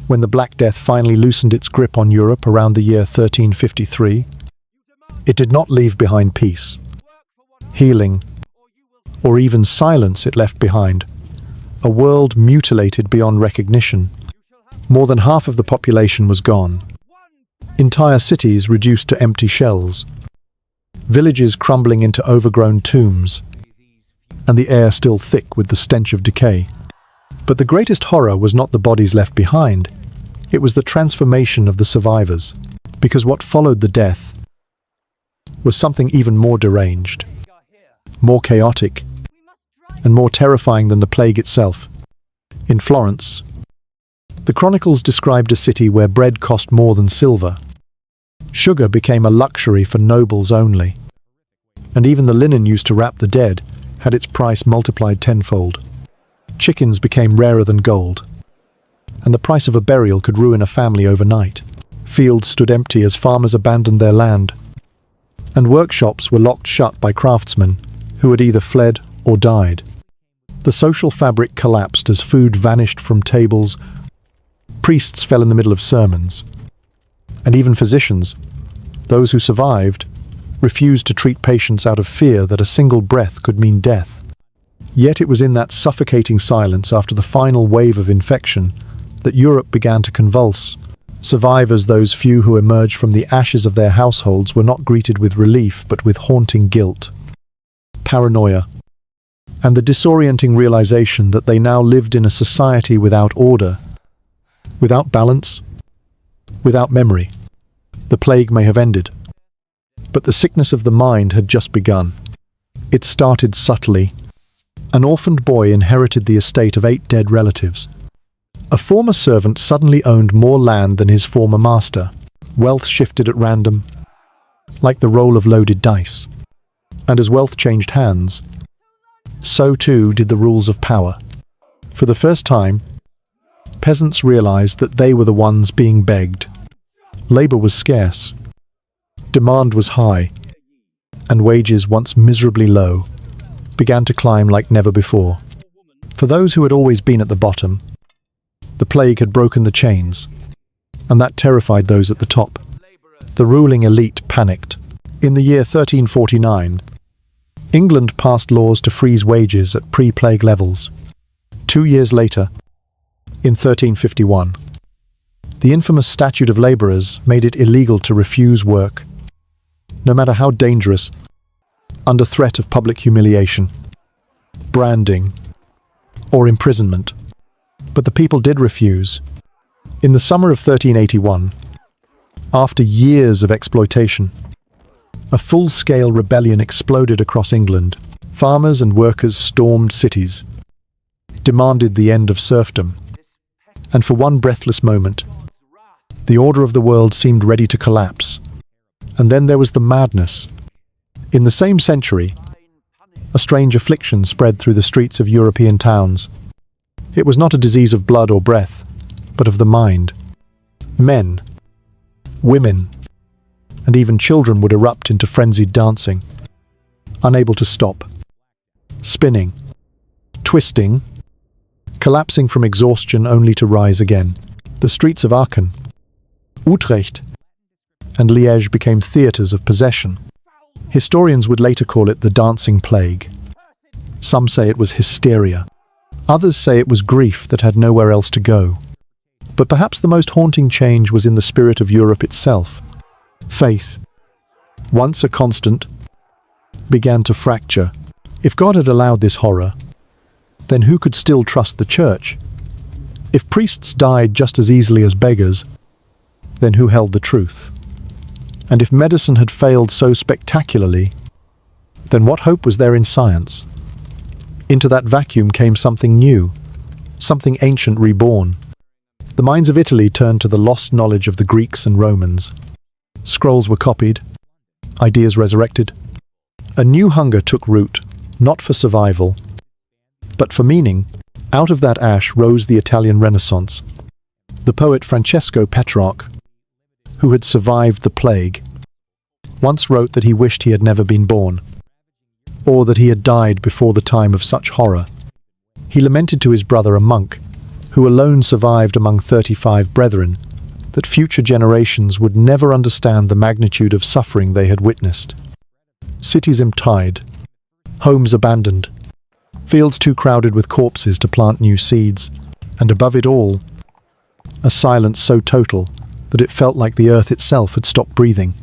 When the Black Death finally loosened its grip on Europe around the year 1353, it did not leave behind peace, healing, or even silence. It left behind a world mutilated beyond recognition. More than half of the population was gone. Entire cities reduced to empty shells, villages crumbling into overgrown tombs, and the air still thick with the stench of decay. But the greatest horror was not the bodies left behind, it was the transformation of the survivors, because what followed the death was something even more deranged, more chaotic, and more terrifying than the plague itself. In Florence, the chronicles described a city where bread cost more than silver. Sugar became a luxury for nobles only, and even the linen used to wrap the dead had its price multiplied tenfold. Chickens became rarer than gold, and the price of a burial could ruin a family overnight. Fields stood empty as farmers abandoned their land, and workshops were locked shut by craftsmen who had either fled or died. The social fabric collapsed as food vanished from tables, priests fell in the middle of sermons, and even physicians, those who survived, refused to treat patients out of fear that a single breath could mean death. Yet it was in that suffocating silence after the final wave of infection that Europe began to convulse. Survivors, those few who emerged from the ashes of their households, were not greeted with relief but with haunting guilt, paranoia, and the disorienting realization that they now lived in a society without order, without balance, without memory. The plague may have ended, but the sickness of the mind had just begun. It started subtly. An orphaned boy inherited the estate of 8 dead relatives. A former servant suddenly owned more land than his former master. Wealth shifted at random, like the roll of loaded dice. And as wealth changed hands, so too did the rules of power. For the first time, peasants realized that they were the ones being begged. Labor was scarce, demand was high, and wages, once miserably low, began to climb like never before. For those who had always been at the bottom, the plague had broken the chains, and that terrified those at the top. The ruling elite panicked. In the year 1349, England passed laws to freeze wages at pre-plague levels. 2 years later, in 1351, the infamous Statute of Labourers made it illegal to refuse work, no matter how dangerous, under threat of public humiliation, branding, or imprisonment. But the people did refuse. In the summer of 1381, after years of exploitation, a full-scale rebellion exploded across England. Farmers and workers stormed cities, demanded the end of serfdom, and for one breathless moment, the order of the world seemed ready to collapse. And then there was the madness. In the same century, a strange affliction spread through the streets of European towns. It was not a disease of blood or breath, but of the mind. Men, women, and even children would erupt into frenzied dancing, unable to stop, spinning, twisting, collapsing from exhaustion only to rise again. The streets of Aachen, Utrecht, and Liège became theatres of possession. Historians would later call it the dancing plague. Some say it was hysteria. Others say it was grief that had nowhere else to go. But perhaps the most haunting change was in the spirit of Europe itself. Faith, once a constant, began to fracture. If God had allowed this horror, then who could still trust the church? If priests died just as easily as beggars, then who held the truth? And if medicine had failed so spectacularly, then what hope was there in science? Into that vacuum came something new, something ancient reborn. The minds of Italy turned to the lost knowledge of the Greeks and Romans. Scrolls were copied, ideas resurrected. A new hunger took root, not for survival, but for meaning. Out of that ash rose the Italian Renaissance. The poet Francesco Petrarch, who had survived the plague, once wrote that he wished he had never been born, or that he had died before the time of such horror. He lamented to his brother, a monk, who alone survived among 35 brethren, that future generations would never understand the magnitude of suffering they had witnessed. Cities emptied, homes abandoned, fields too crowded with corpses to plant new seeds, and above it all, a silence so total that it felt like the earth itself had stopped breathing.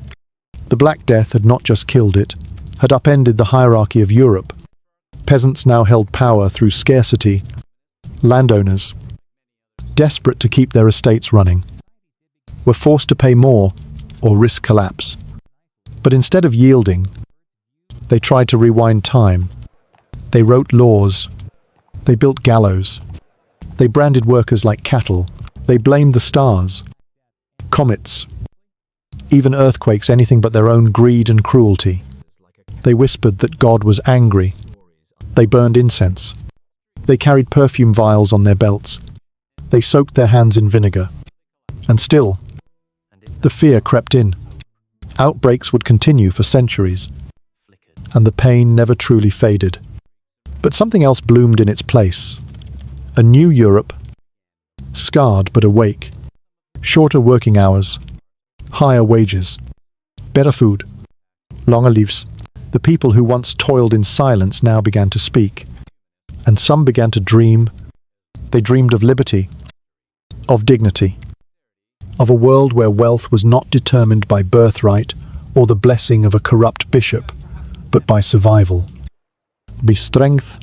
The Black Death had not just killed it, had upended the hierarchy of Europe. Peasants now held power through scarcity. Landowners, desperate to keep their estates running, were forced to pay more or risk collapse. But instead of yielding, they tried to rewind time. They wrote laws. They built gallows. They branded workers like cattle. They blamed the stars, comets, even earthquakes, anything but their own greed and cruelty. They whispered that God was angry. They burned incense. They carried perfume vials on their belts. They soaked their hands in vinegar. And still, the fear crept in. Outbreaks would continue for centuries, and the pain never truly faded. But something else bloomed in its place. A new Europe, scarred but awake. Shorter working hours, higher wages, better food, longer lives. The people who once toiled in silence now began to speak. And some began to dream. They dreamed of liberty, of dignity, of a world where wealth was not determined by birthright or the blessing of a corrupt bishop, but by survival, by strength,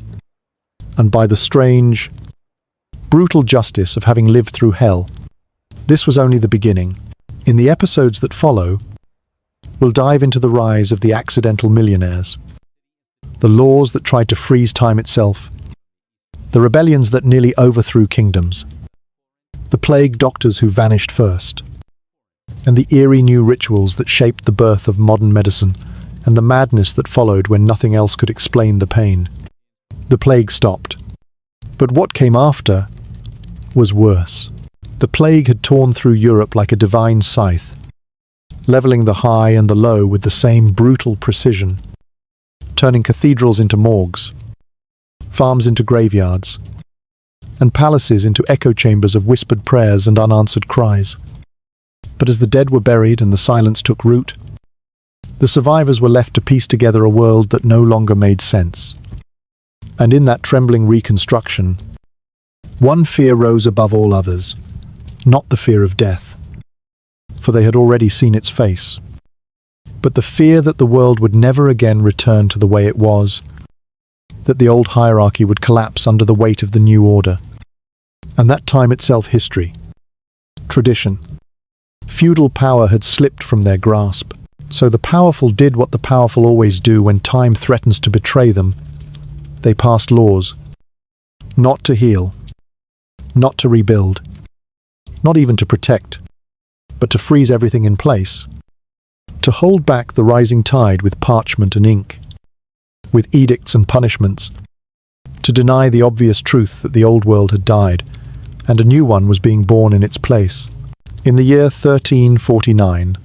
and by the strange, brutal justice of having lived through hell. This was only the beginning. In the episodes that follow, we'll dive into the rise of the accidental millionaires, the laws that tried to freeze time itself, the rebellions that nearly overthrew kingdoms, the plague doctors who vanished first, and the eerie new rituals that shaped the birth of modern medicine, and the madness that followed when nothing else could explain the pain. The plague stopped, but what came after was worse. The plague had torn through Europe like a divine scythe, leveling the high and the low with the same brutal precision, turning cathedrals into morgues, farms into graveyards, and palaces into echo chambers of whispered prayers and unanswered cries. But as the dead were buried and the silence took root, the survivors were left to piece together a world that no longer made sense. And in that trembling reconstruction, one fear rose above all others, not the fear of death, for they had already seen its face, but the fear that the world would never again return to the way it was, that the old hierarchy would collapse under the weight of the new order. And that time itself history, tradition, feudal power had slipped from their grasp. So the powerful did what the powerful always do when time threatens to betray them. They passed laws, not to heal, not to rebuild, not even to protect, but to freeze everything in place, to hold back the rising tide with parchment and ink, with edicts and punishments, to deny the obvious truth that the old world had died, and a new one was being born in its place. In the year 1349,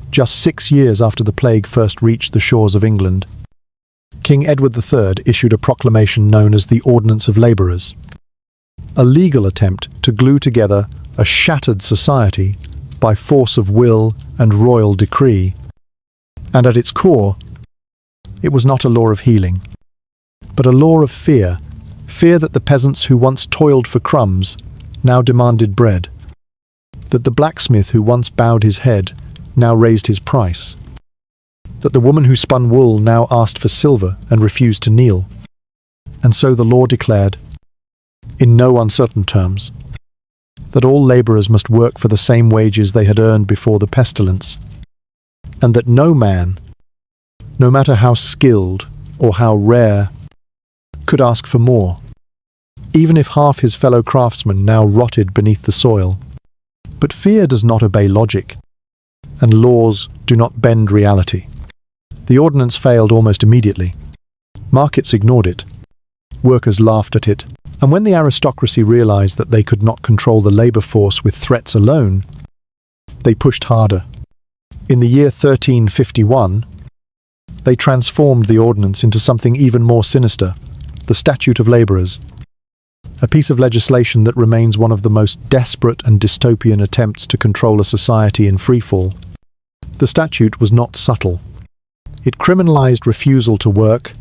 just 6 years after the plague first reached the shores of England, King Edward III issued a proclamation known as the Ordinance of Labourers, a legal attempt to glue together a shattered society by force of will and royal decree. And at its core, it was not a law of healing, but a law of fear, fear that the peasants who once toiled for crumbs now demanded bread, that the blacksmith who once bowed his head now raised his price, that the woman who spun wool now asked for silver and refused to kneel. And so the law declared, in no uncertain terms, that all labourers must work for the same wages they had earned before the pestilence, and that no man, no matter how skilled or how rare, could ask for more, even if half his fellow craftsmen now rotted beneath the soil. But fear does not obey logic, and laws do not bend reality. The ordinance failed almost immediately. Markets ignored it. Workers laughed at it. And when the aristocracy realized that they could not control the labor force with threats alone, they pushed harder. In the year 1351, they transformed the ordinance into something even more sinister, the Statute of Laborers. a piece of legislation that remains one of the most desperate and dystopian attempts to control a society in freefall. The statute was not subtle. It criminalized refusal to work.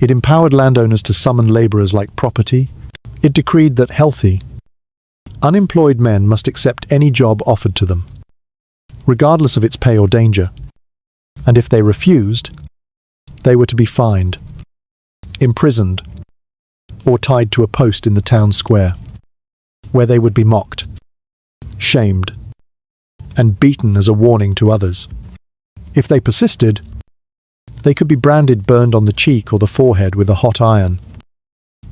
It empowered landowners to summon laborers like property. It decreed that healthy, unemployed men must accept any job offered to them, regardless of its pay or danger. And if they refused, they were to be fined, imprisoned, or tied to a post in the town square, where they would be mocked, shamed, and beaten as a warning to others. If they persisted, they could be branded, burned on the cheek or the forehead with a hot iron,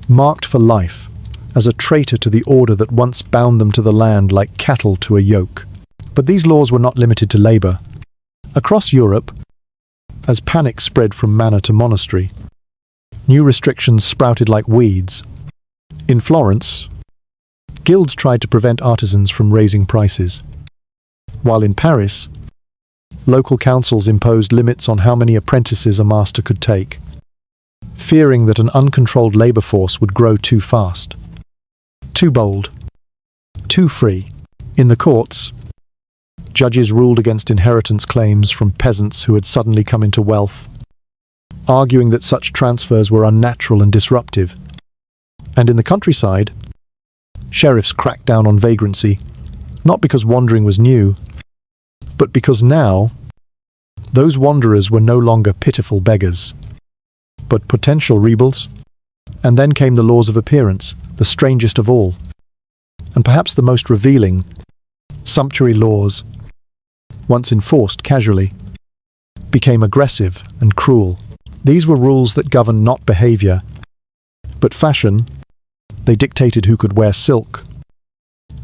marked for life as a traitor to the order that once bound them to the land like cattle to a yoke. But these laws were not limited to labour. Across Europe, as panic spread from manor to monastery, new restrictions sprouted like weeds. In Florence, guilds tried to prevent artisans from raising prices, while in Paris, local councils imposed limits on how many apprentices a master could take, fearing that an uncontrolled labour force would grow too fast, too bold, too free. In the courts, judges ruled against inheritance claims from peasants who had suddenly come into wealth, arguing that such transfers were unnatural and disruptive. And in the countryside, sheriffs cracked down on vagrancy, not because wandering was new, but because now, those wanderers were no longer pitiful beggars, but potential rebels. And then came the laws of appearance, the strangest of all, and perhaps the most revealing. Sumptuary laws, once enforced casually, became aggressive and cruel. These were rules that governed not behaviour, but fashion. They dictated who could wear silk,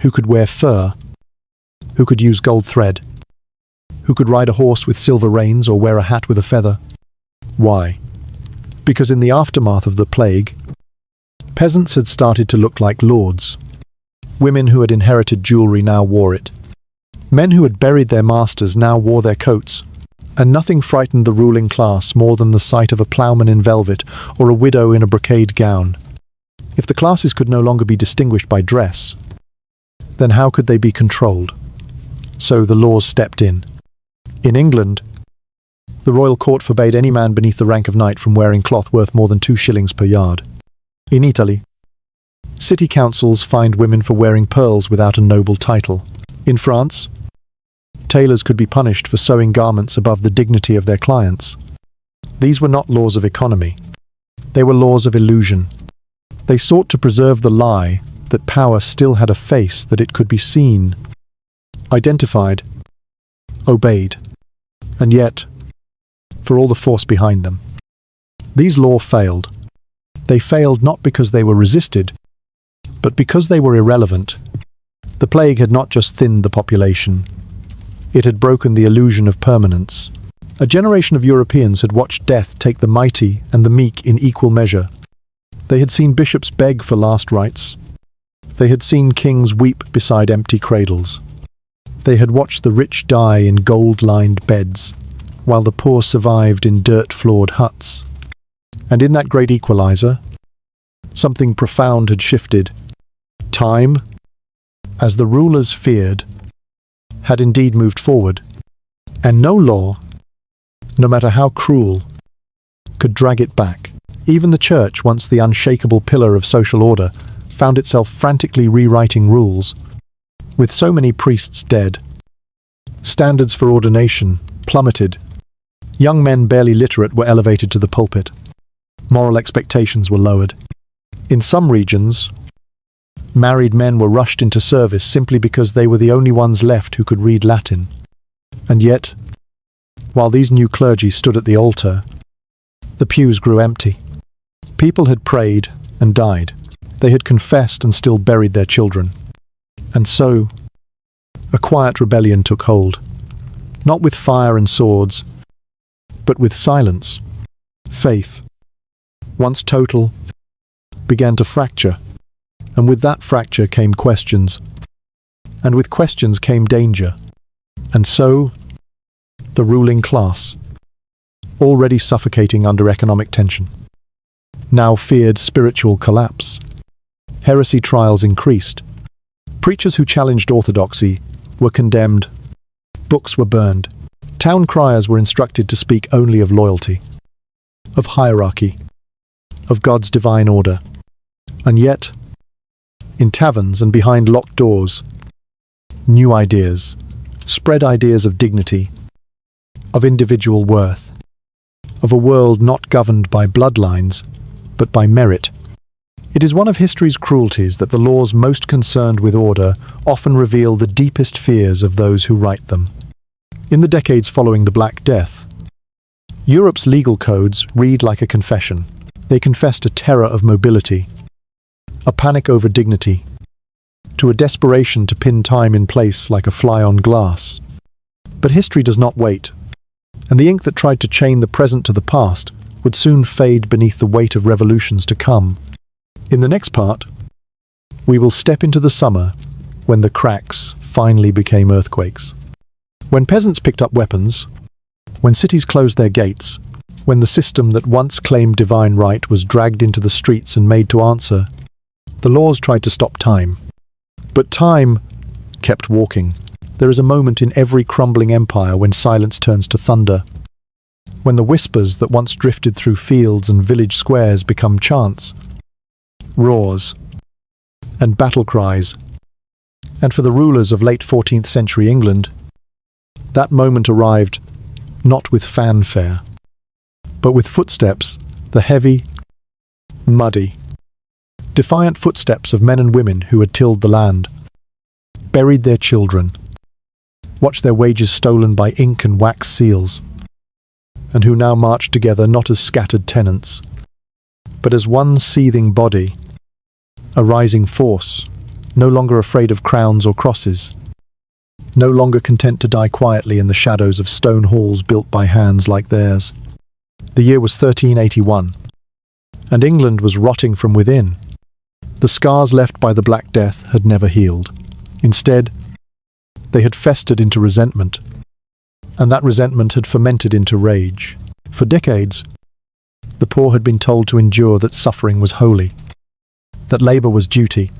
who could wear fur, who could use gold thread, who could ride a horse with silver reins or wear a hat with a feather. Why? Because in the aftermath of the plague, peasants had started to look like lords. Women who had inherited jewellery now wore it. Men who had buried their masters now wore their coats, and nothing frightened the ruling class more than the sight of a ploughman in velvet or a widow in a brocade gown. If the classes could no longer be distinguished by dress, then how could they be controlled? So the laws stepped in. In England, the royal court forbade any man beneath the rank of knight from wearing cloth worth more than 2 shillings per yard. In Italy, city councils fined women for wearing pearls without a noble title. In France, tailors could be punished for sewing garments above the dignity of their clients. These were not laws of economy. They were laws of illusion. They sought to preserve the lie that power still had a face, that it could be seen, identified, obeyed. And yet, for all the force behind them, these laws failed. They failed not because they were resisted, but because they were irrelevant. The plague had not just thinned the population. It had broken the illusion of permanence. A generation of Europeans had watched death take the mighty and the meek in equal measure. They had seen bishops beg for last rites. They had seen kings weep beside empty cradles. They had watched the rich die in gold-lined beds, while the poor survived in dirt-floored huts. And in that great equalizer, something profound had shifted. Time, as the rulers feared, had indeed moved forward, and no law, no matter how cruel, could drag it back. Even the church, once the unshakable pillar of social order, found itself frantically rewriting rules. With so many priests dead, standards for ordination plummeted. Young men barely literate were elevated to the pulpit. Moral expectations were lowered. In some regions, married men were rushed into service simply because they were the only ones left who could read Latin. And yet, while these new clergy stood at the altar, the pews grew empty. People had prayed and died. They had confessed and still buried their children. And so, a quiet rebellion took hold, not with fire and swords, but with silence. Faith, once total, began to fracture, and with that fracture came questions, and with questions came danger. And so, the ruling class, already suffocating under economic tension, now feared spiritual collapse. Heresy trials increased. Preachers who challenged orthodoxy were condemned. Books were burned. Town criers were instructed to speak only of loyalty, of hierarchy, of God's divine order. And yet, in taverns and behind locked doors, new ideas, spread ideas of dignity, of individual worth, of a world not governed by bloodlines, but by merit. It is one of history's cruelties that the laws most concerned with order often reveal the deepest fears of those who write them. In the decades following the Black Death, Europe's legal codes read like a confession. They confessed a terror of mobility, a panic over dignity, to a desperation to pin time in place like a fly on glass. But history does not wait, and the ink that tried to chain the present to the past would soon fade beneath the weight of revolutions to come. In the next part, we will step into the summer when the cracks finally became earthquakes. When peasants picked up weapons, when cities closed their gates, when the system that once claimed divine right was dragged into the streets and made to answer, the laws tried to stop time. But time kept walking. There is a moment in every crumbling empire when silence turns to thunder, when the whispers that once drifted through fields and village squares become chants, roars, and battle cries. And for the rulers of late 14th century England, that moment arrived not with fanfare, but with footsteps, the heavy, muddy, defiant footsteps of men and women who had tilled the land, buried their children, watched their wages stolen by ink and wax seals, and who now marched together not as scattered tenants, but as one seething body, a rising force, no longer afraid of crowns or crosses, no longer content to die quietly in the shadows of stone halls built by hands like theirs. The year was 1381, and England was rotting from within. The scars left by the Black Death had never healed. Instead, they had festered into resentment, and that resentment had fermented into rage. For decades, the poor had been told to endure that suffering was holy, that labour was duty,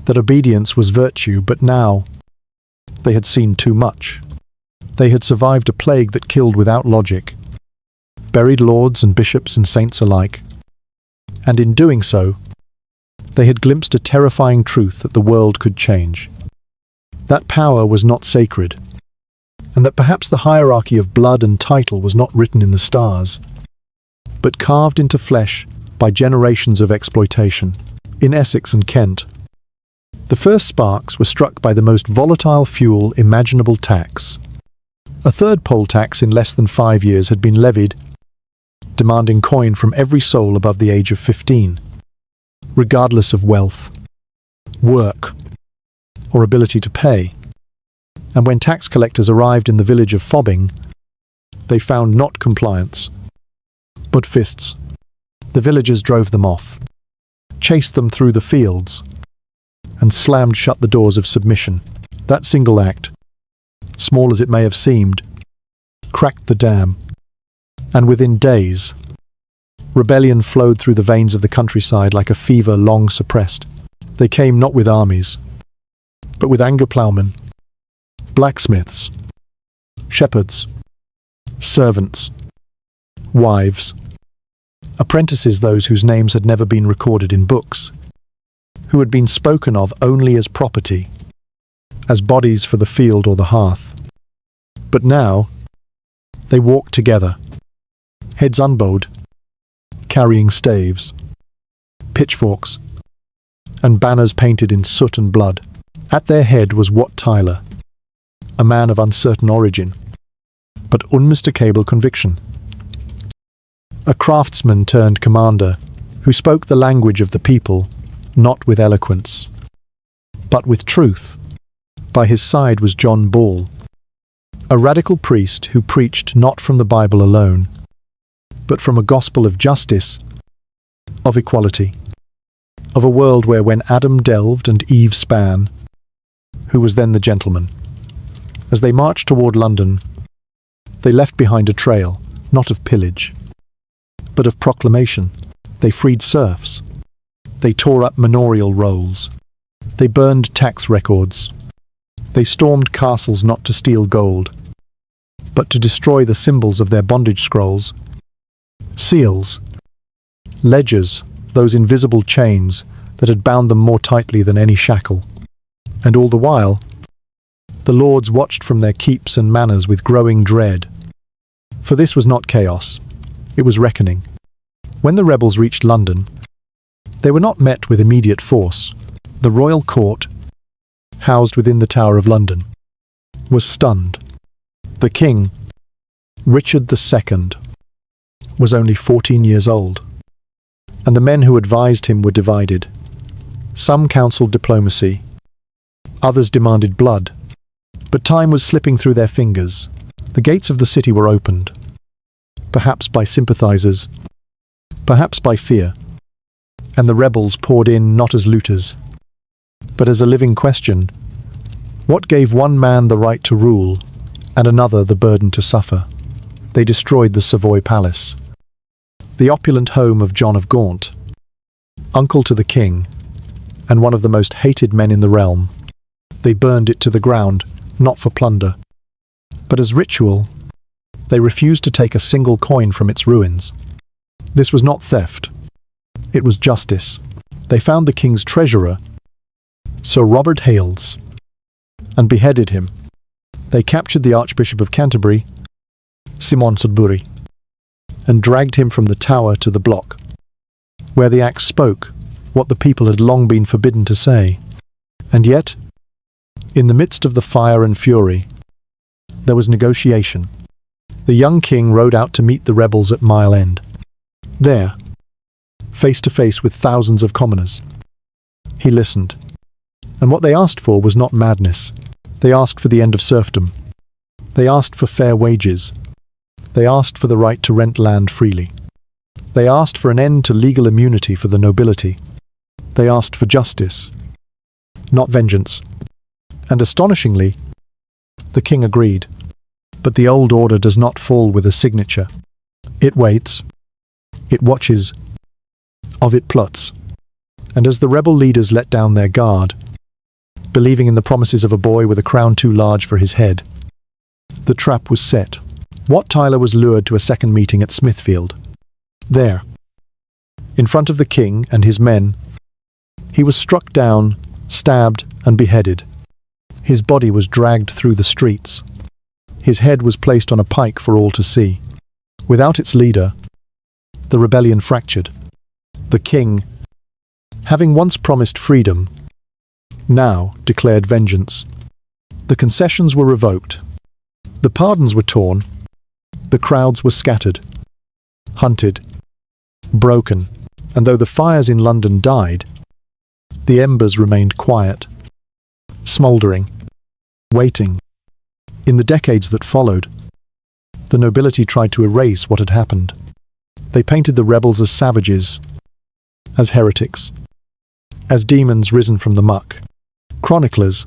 that obedience was virtue, but now they had seen too much. They had survived a plague that killed without logic, buried lords and bishops and saints alike, and in doing so, they had glimpsed a terrifying truth that the world could change. That power was not sacred, and that perhaps the hierarchy of blood and title was not written in the stars, but carved into flesh by generations of exploitation. In Essex and Kent, the first sparks were struck by the most volatile fuel imaginable tax. A third poll tax in less than 5 years had been levied, demanding coin from every soul above the age of 15, regardless of wealth, work, or ability to pay. And when tax collectors arrived in the village of Fobbing, they found not compliance, but fists. The villagers drove them off, chased them through the fields, and slammed shut the doors of submission. That single act, small as it may have seemed, cracked the dam, and within days, rebellion flowed through the veins of the countryside like a fever long suppressed. They came not with armies, but with anger ploughmen, blacksmiths, shepherds, servants, wives, apprentices, those whose names had never been recorded in books, who had been spoken of only as property, as bodies for the field or the hearth. But now, they walked together, heads unbowed, carrying staves, pitchforks, and banners painted in soot and blood. At their head was Wat Tyler, a man of uncertain origin, but unmistakable conviction. A craftsman turned commander who spoke the language of the people, not with eloquence, but with truth. By his side was John Ball, a radical priest who preached not from the Bible alone, but from a gospel of justice, of equality, of a world where when Adam delved and Eve span, who was then the gentleman? As they marched toward London, they left behind a trail, not of pillage, but of proclamation. They freed serfs, They tore up manorial rolls. They burned tax records. They stormed castles not to steal gold, but to destroy the symbols of their bondage scrolls. Seals, ledgers, those invisible chains that had bound them more tightly than any shackle. And all the while, the lords watched from their keeps and manors with growing dread. For this was not chaos, it was reckoning. When the rebels reached London, they were not met with immediate force. The royal court, housed within the Tower of London, was stunned. The king, Richard II, was only 14 years old, and the men who advised him were divided. Some counselled diplomacy, others demanded blood, but time was slipping through their fingers. The gates of the city were opened, perhaps by sympathizers, perhaps by fear, and the rebels poured in not as looters, but as a living question. What gave one man the right to rule, and another the burden to suffer? They destroyed the Savoy Palace, the opulent home of John of Gaunt, uncle to the king, and one of the most hated men in the realm. They burned it to the ground, not for plunder, but as ritual. They refused to take a single coin from its ruins. This was not theft. It was justice. They found the king's treasurer, Sir Robert Hales, and beheaded him. They captured the Archbishop of Canterbury, Simon Sudbury, and dragged him from the tower to the block, where the axe spoke what the people had long been forbidden to say. And yet, in the midst of the fire and fury, there was negotiation. The young king rode out to meet the rebels at Mile End. There, face to face with thousands of commoners, he listened. And what they asked for was not madness. They asked for the end of serfdom. They asked for fair wages. They asked for the right to rent land freely. They asked for an end to legal immunity for the nobility. They asked for justice, not vengeance. And astonishingly, the king agreed. But the old order does not fall with a signature. It waits. It watches. Of it plots. And as the rebel leaders let down their guard, believing in the promises of a boy with a crown too large for his head, the trap was set. Wat Tyler was lured to a second meeting at Smithfield. There, in front of the king and his men, he was struck down, stabbed, and beheaded. His body was dragged through the streets. His head was placed on a pike for all to see. Without its leader, the rebellion fractured. The king, having once promised freedom, now declared vengeance. The concessions were revoked. The pardons were torn. The crowds were scattered, hunted, broken, and though the fires in London died, the embers remained quiet, smouldering, waiting. In the decades that followed, the nobility tried to erase what had happened. They painted the rebels as savages, as heretics, as demons risen from the muck. Chroniclers,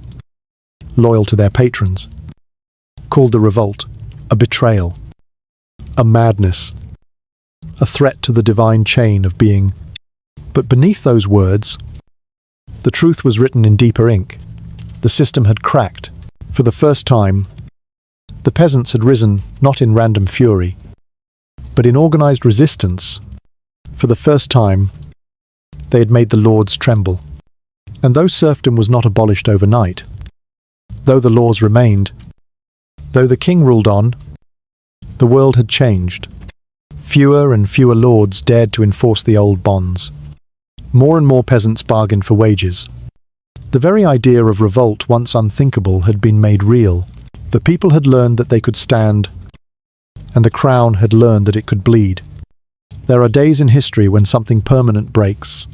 loyal to their patrons, called the revolt a betrayal, a madness, a threat to the divine chain of being. But beneath those words, the truth was written in deeper ink. The system had cracked. For the first time, the peasants had risen not in random fury, but in organized resistance. For the first time, they had made the lords tremble. And though serfdom was not abolished overnight, though the laws remained, though the king ruled on, the world had changed. Fewer and fewer lords dared to enforce the old bonds. More and more peasants bargained for wages. The very idea of revolt, once unthinkable, had been made real. The people had learned that they could stand, and the crown had learned that it could bleed. There are days in history when something permanent breaks,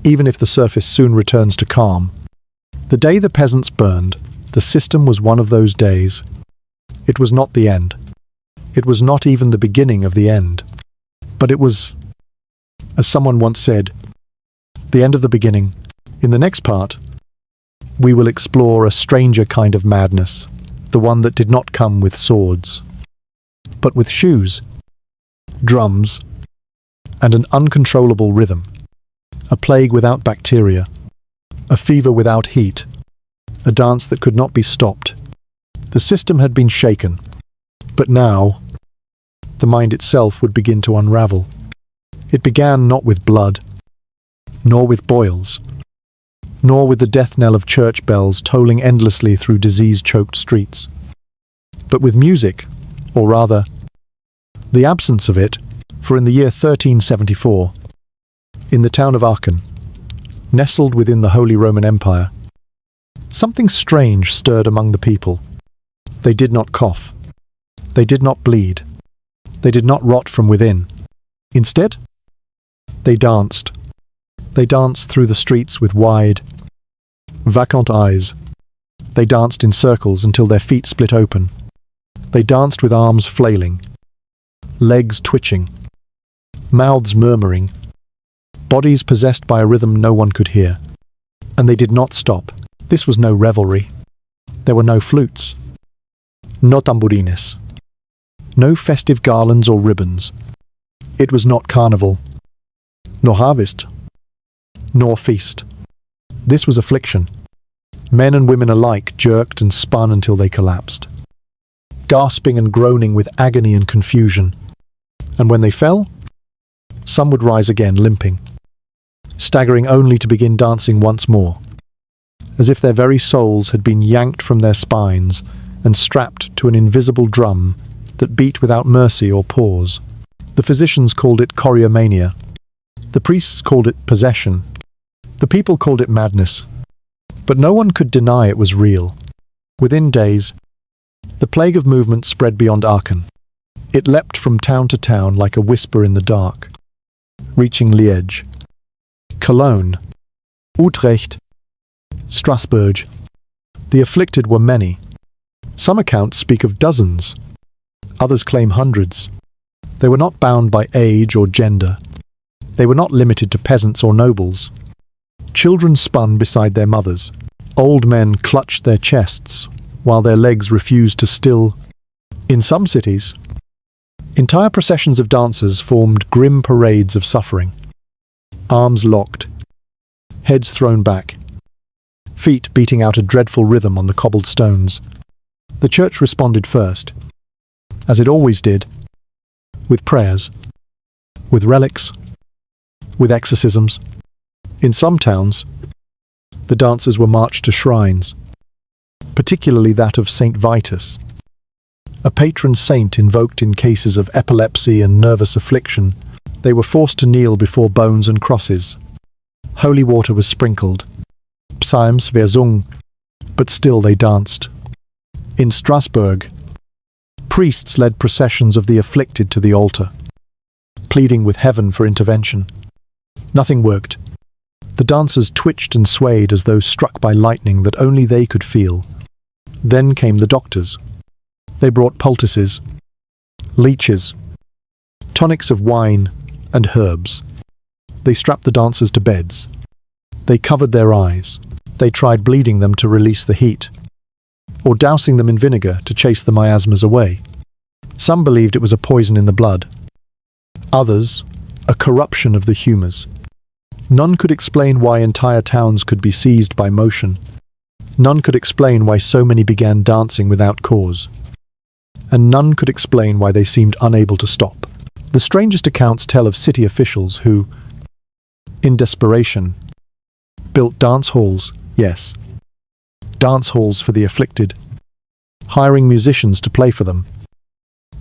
even if the surface soon returns to calm. The day the peasants burned, the system was one of those days. It was not the end. It was not even the beginning of the end. But it was, as someone once said, the end of the beginning. In the next part, we will explore a stranger kind of madness, the one that did not come with swords, but with shoes, drums, and an uncontrollable rhythm. a plague without bacteria, a fever without heat, a dance that could not be stopped. The system had been shaken, but now the mind itself would begin to unravel. It began not with blood, nor with boils, nor with the death knell of church bells tolling endlessly through disease-choked streets, but with music, or rather, the absence of it, for in the year 1374, in the town of Aachen, nestled within the Holy Roman Empire, something strange stirred among the people. They did not cough. They did not bleed. They did not rot from within. Instead, they danced. They danced through the streets with wide, vacant eyes. They danced in circles until their feet split open. They danced with arms flailing, legs twitching, mouths murmuring, bodies possessed by a rhythm no one could hear. And they did not stop. This was no revelry. There were no flutes, no tambourines, no festive garlands or ribbons. It was not carnival, nor harvest, nor feast. This was affliction. Men and women alike jerked and spun until they collapsed, gasping and groaning with agony and confusion. And when they fell, some would rise again limping, staggering only to begin dancing once more, as if their very souls had been yanked from their spines and strapped to an invisible drum that beat without mercy or pause. The physicians called it choriomania. The priests called it possession. The people called it madness. But no one could deny it was real. Within days, the plague of movement spread beyond Aachen. It leapt from town to town like a whisper in the dark, reaching Liège, Cologne, Utrecht, Strasbourg. The afflicted were many. Some accounts speak of dozens. Others claim hundreds. They were not bound by age or gender. They were not limited to peasants or nobles. Children spun beside their mothers. Old men clutched their chests, while their legs refused to still. In some cities, entire processions of dancers formed grim parades of suffering. Arms locked, heads thrown back, feet beating out a dreadful rhythm on the cobbled stones. The church responded first, as it always did, with prayers, with relics, with exorcisms. In some towns, the dancers were marched to shrines, particularly that of Saint Vitus, a patron saint invoked in cases of epilepsy and nervous affliction. They were forced to kneel before bones and crosses. Holy water was sprinkled, psalms versung, but still they danced. In Strasbourg, priests led processions of the afflicted to the altar, pleading with heaven for intervention. Nothing worked. The dancers twitched and swayed as though struck by lightning that only they could feel. Then came the doctors. They brought poultices, leeches, tonics of wine and herbs. They strapped the dancers to beds. They covered their eyes. They tried bleeding them to release the heat, or dousing them in vinegar to chase the miasmas away. Some believed it was a poison in the blood. Others, a corruption of the humours. None could explain why entire towns could be seized by motion. None could explain why so many began dancing without cause. And none could explain why they seemed unable to stop. The strangest accounts tell of city officials who, in desperation, built dance halls, yes, dance halls for the afflicted, hiring musicians to play for them,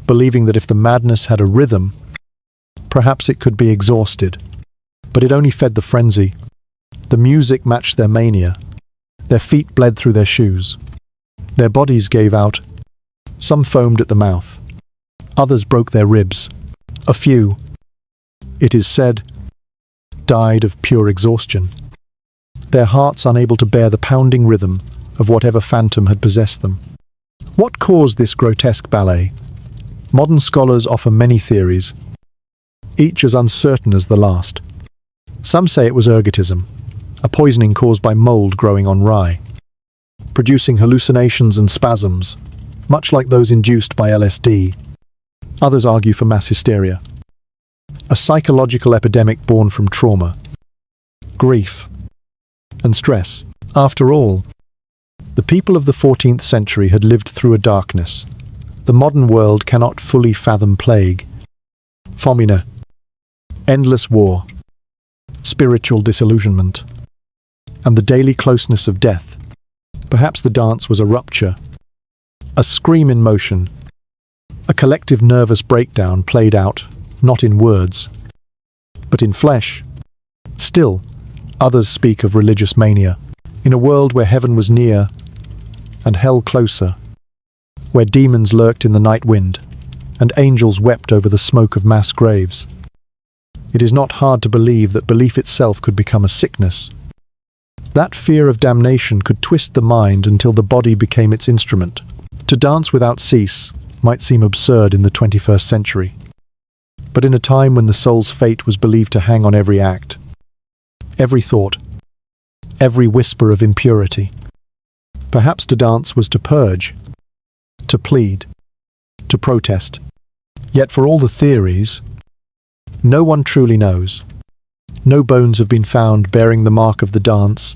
believing that if the madness had a rhythm, perhaps it could be exhausted. But it only fed the frenzy. The music matched their mania. Their feet bled through their shoes. Their bodies gave out. Some foamed at the mouth. Others broke their ribs. A few, it is said, died of pure exhaustion, their hearts unable to bear the pounding rhythm of whatever phantom had possessed them. What caused this grotesque ballet? Modern scholars offer many theories, each as uncertain as the last. Some say it was ergotism, a poisoning caused by mold growing on rye, producing hallucinations and spasms, much like those induced by LSD. Others argue for mass hysteria, a psychological epidemic born from trauma. grief, and stress. After all, the people of the 14th century had lived through a darkness the modern world cannot fully fathom: plague, famine, endless war, spiritual disillusionment, and the daily closeness of death. Perhaps the dance was a rupture, a scream in motion, a collective nervous breakdown played out, not in words, but in flesh. Still, others speak of religious mania, in a world where heaven was near and hell closer, where demons lurked in the night wind and angels wept over the smoke of mass graves. It is not hard to believe that belief itself could become a sickness. That fear of damnation could twist the mind until the body became its instrument. To dance without cease might seem absurd in the 21st century, but in a time when the soul's fate was believed to hang on every act, every thought, every whisper of impurity, perhaps to dance was to purge, to plead, to protest. Yet for all the theories, no one truly knows. No bones have been found bearing the mark of the dance.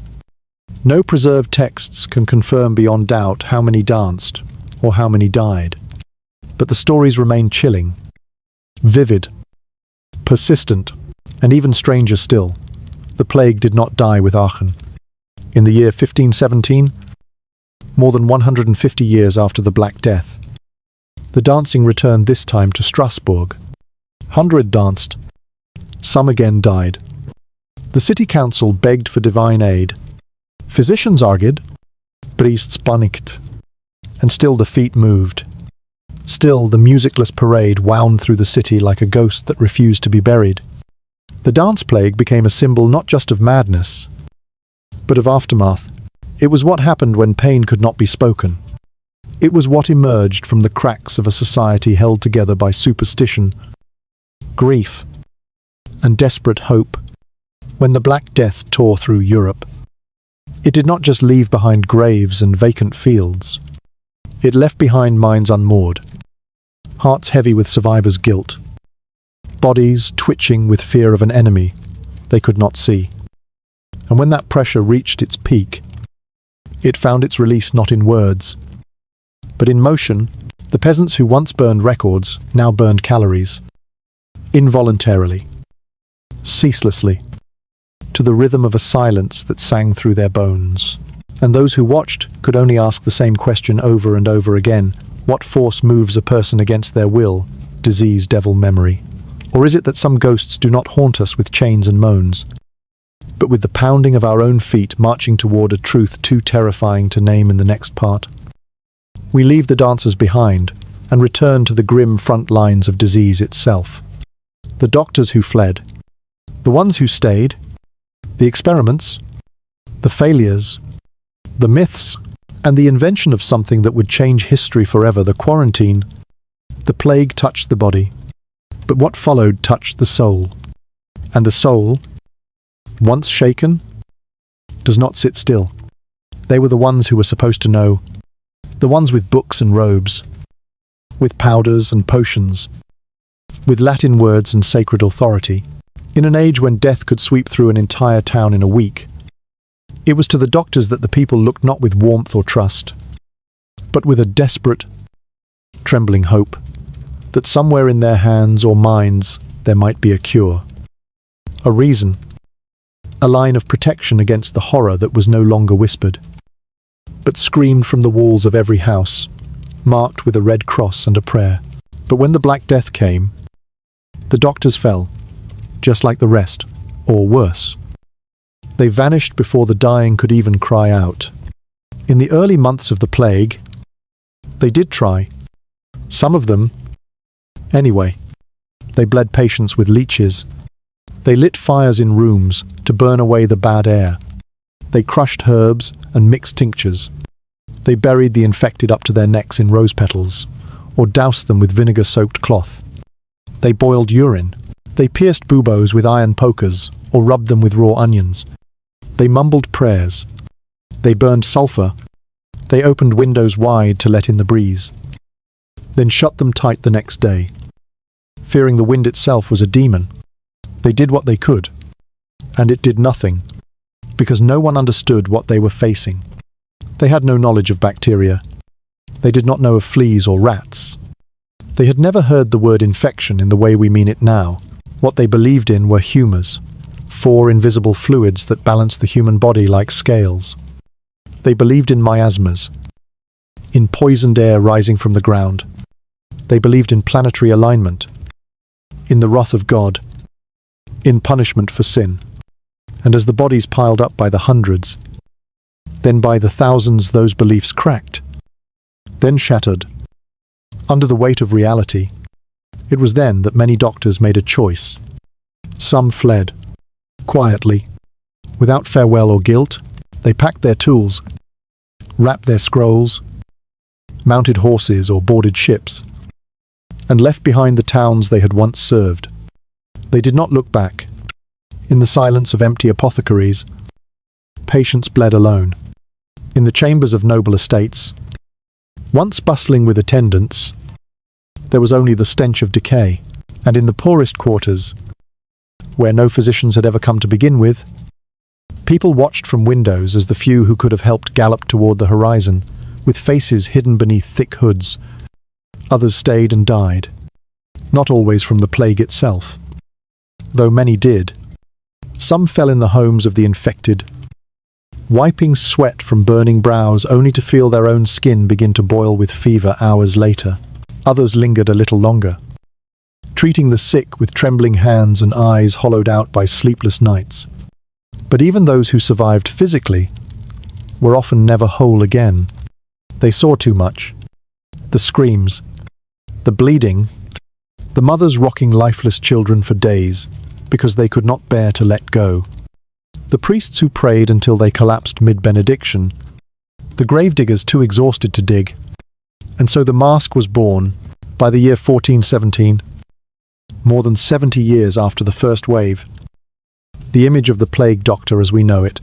No preserved texts can confirm beyond doubt how many danced or how many died. But the stories remain chilling, vivid, persistent, and even stranger still, the plague did not die with Aachen. In the year 1517, more than 150 years after the Black Death, the dancing returned, this time to Strasbourg. 100 danced. Some again died. The city council begged for divine aid. Physicians argued, priests panicked, and still the feet moved. Still the musicless parade wound through the city like a ghost that refused to be buried. The dance plague became a symbol not just of madness, but of aftermath. It was what happened when pain could not be spoken. It was what emerged from the cracks of a society held together by superstition, grief, and desperate hope. When the Black Death tore through Europe, it did not just leave behind graves and vacant fields. It left behind minds unmoored, hearts heavy with survivors' guilt, bodies twitching with fear of an enemy they could not see. And when that pressure reached its peak, it found its release not in words, but in motion. The peasants who once burned records now burned calories, involuntarily, ceaselessly, to the rhythm of a silence that sang through their bones. And those who watched could only ask the same question over and over again: what force moves a person against their will? Disease, devil, memory? Or is it that some ghosts do not haunt us with chains and moans, but with the pounding of our own feet marching toward a truth too terrifying to name in the next part? We leave the dancers behind and return to the grim front lines of disease itself. The doctors who fled, the ones who stayed, the experiments, the failures, the myths, and the invention of something that would change history forever: the quarantine. The plague touched the body, but what followed touched the soul. And the soul, once shaken, does not sit still. They were the ones who were supposed to know, the ones with books and robes, with powders and potions, with Latin words and sacred authority. In an age when death could sweep through an entire town in a week, it was to the doctors that the people looked, not with warmth or trust, but with a desperate, trembling hope that somewhere in their hands or minds there might be a cure, a reason, a line of protection against the horror that was no longer whispered, but screamed from the walls of every house, marked with a red cross and a prayer. But when the Black Death came, the doctors fell, just like the rest, or worse. They vanished before the dying could even cry out. In the early months of the plague, they did try. Some of them, anyway. They bled patients with leeches. They lit fires in rooms to burn away the bad air. They crushed herbs and mixed tinctures. They buried the infected up to their necks in rose petals, or doused them with vinegar-soaked cloth. They boiled urine. They pierced buboes with iron pokers, or rubbed them with raw onions. They mumbled prayers. They burned sulfur. They opened windows wide to let in the breeze, then shut them tight the next day. Fearing the wind itself was a demon, they did what they could, and it did nothing. because no one understood what they were facing. They had no knowledge of bacteria. They did not know of fleas or rats. They had never heard the word infection in the way we mean it now. What they believed in were humours, 4 invisible fluids that balanced the human body like scales. They believed in miasmas, in poisoned air rising from the ground. They believed in planetary alignment, in the wrath of God, in punishment for sin. And as the bodies piled up by the hundreds, then by the thousands, those beliefs cracked, then shattered. Under the weight of reality, it was then that many doctors made a choice. Some fled, quietly, without farewell or guilt. They packed their tools, wrapped their scrolls, mounted horses or boarded ships, and left behind the towns they had once served. They did not look back. In the silence of empty apothecaries, patients bled alone. In the chambers of noble estates, once bustling with attendants, there was only the stench of decay. And in the poorest quarters, where no physicians had ever come to begin with, people watched from windows as the few who could have helped galloped toward the horizon, with faces hidden beneath thick hoods. Others stayed and died, not always from the plague itself, though many did. Some fell in the homes of the infected, wiping sweat from burning brows only to feel their own skin begin to boil with fever hours later. Others lingered a little longer, treating the sick with trembling hands and eyes hollowed out by sleepless nights. But even those who survived physically were often never whole again. They saw too much. The screams, the bleeding, the mothers rocking lifeless children for days because they could not bear to let go. The priests who prayed until they collapsed mid-benediction, the gravediggers too exhausted to dig. And so the mask was born by the year 1417, more than 70 years after the first wave. The image of the plague doctor as we know it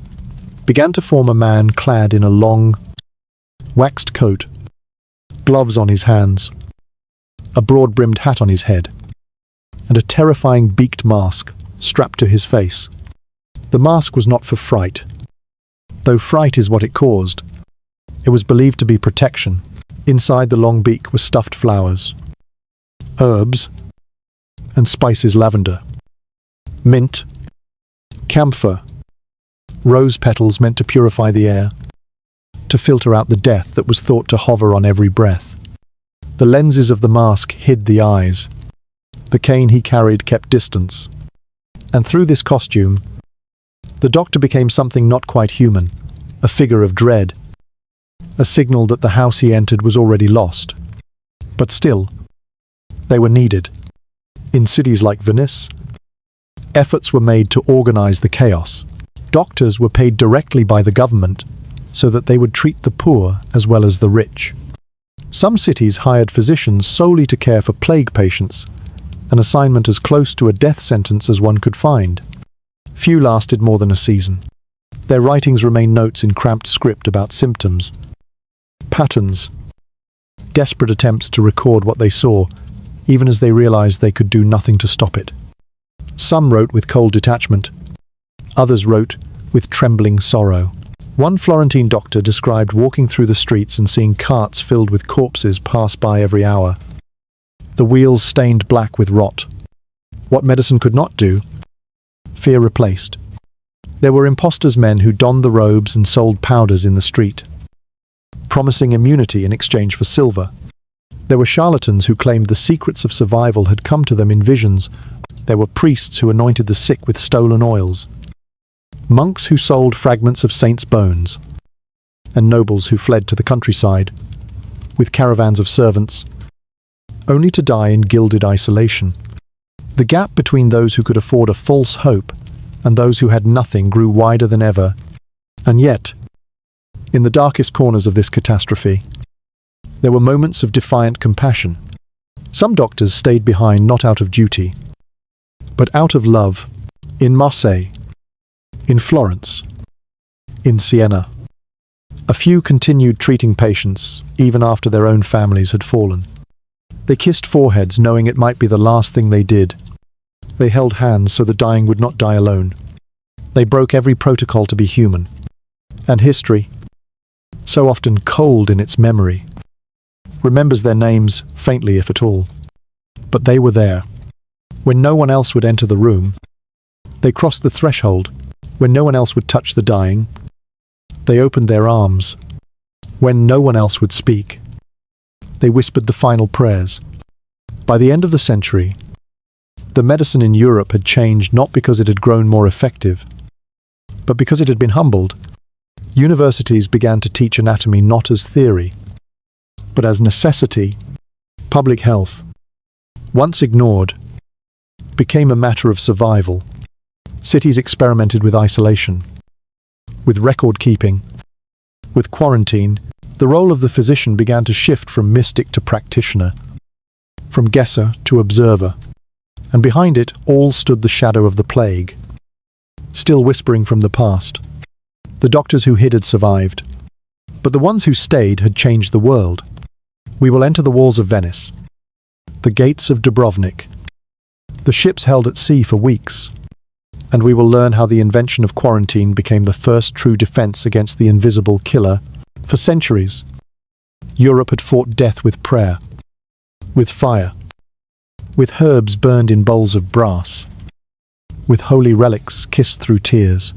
began to form a man clad in a long, waxed coat, gloves on his hands, a broad-brimmed hat on his head, and a terrifying beaked mask strapped to his face. The mask was not for fright, though fright is what it caused. It was believed to be protection. Inside the long beak were stuffed flowers, herbs, and spices: lavender, mint, camphor, rose petals meant to purify the air, to filter out the death that was thought to hover on every breath. The lenses of the mask hid the eyes. The cane he carried kept distance. And through this costume, the doctor became something not quite human, a figure of dread, a signal that the house he entered was already lost. But still, they were needed. In cities like Venice, efforts were made to organize the chaos. Doctors were paid directly by the government so that they would treat the poor as well as the rich. Some cities hired physicians solely to care for plague patients, an assignment as close to a death sentence as one could find. Few lasted more than a season. Their writings remain notes in cramped script about symptoms, patterns, desperate attempts to record what they saw, even as they realized they could do nothing to stop it. Some wrote with cold detachment. Others wrote with trembling sorrow. One Florentine doctor described walking through the streets and seeing carts filled with corpses pass by every hour, the wheels stained black with rot. What medicine could not do, fear replaced. There were impostors' men who donned the robes and sold powders in the street, promising immunity in exchange for silver. There were charlatans who claimed the secrets of survival had come to them in visions. There were priests who anointed the sick with stolen oils, monks who sold fragments of saints' bones, and nobles who fled to the countryside, with caravans of servants, only to die in gilded isolation. The gap between those who could afford a false hope and those who had nothing grew wider than ever. And yet, in the darkest corners of this catastrophe, there were moments of defiant compassion. Some doctors stayed behind not out of duty, but out of love. In Marseille, in Florence, in Siena, a few continued treating patients even after their own families had fallen. They kissed foreheads knowing it might be the last thing they did. They held hands so the dying would not die alone. They broke every protocol to be human. And history, so often cold in its memory, remembers their names faintly if at all. But they were there. When no one else would enter the room, they crossed the threshold. When no one else would touch the dying, they opened their arms. When no one else would speak, they whispered the final prayers. By the end of the century, the medicine in Europe had changed not because it had grown more effective, but because it had been humbled. Universities began to teach anatomy not as theory, but as necessity. Public health, once ignored, became a matter of survival. Cities experimented with isolation, with record keeping, with quarantine. The role of the physician began to shift from mystic to practitioner, from guesser to observer, and behind it all stood the shadow of the plague, still whispering from the past. The doctors who hid had survived, but the ones who stayed had changed the world. We will enter the walls of Venice, the gates of Dubrovnik, the ships held at sea for weeks, and we will learn how the invention of quarantine became the first true defense against the invisible killer. For centuries, Europe had fought death with prayer, with fire, with herbs burned in bowls of brass, with holy relics kissed through tears,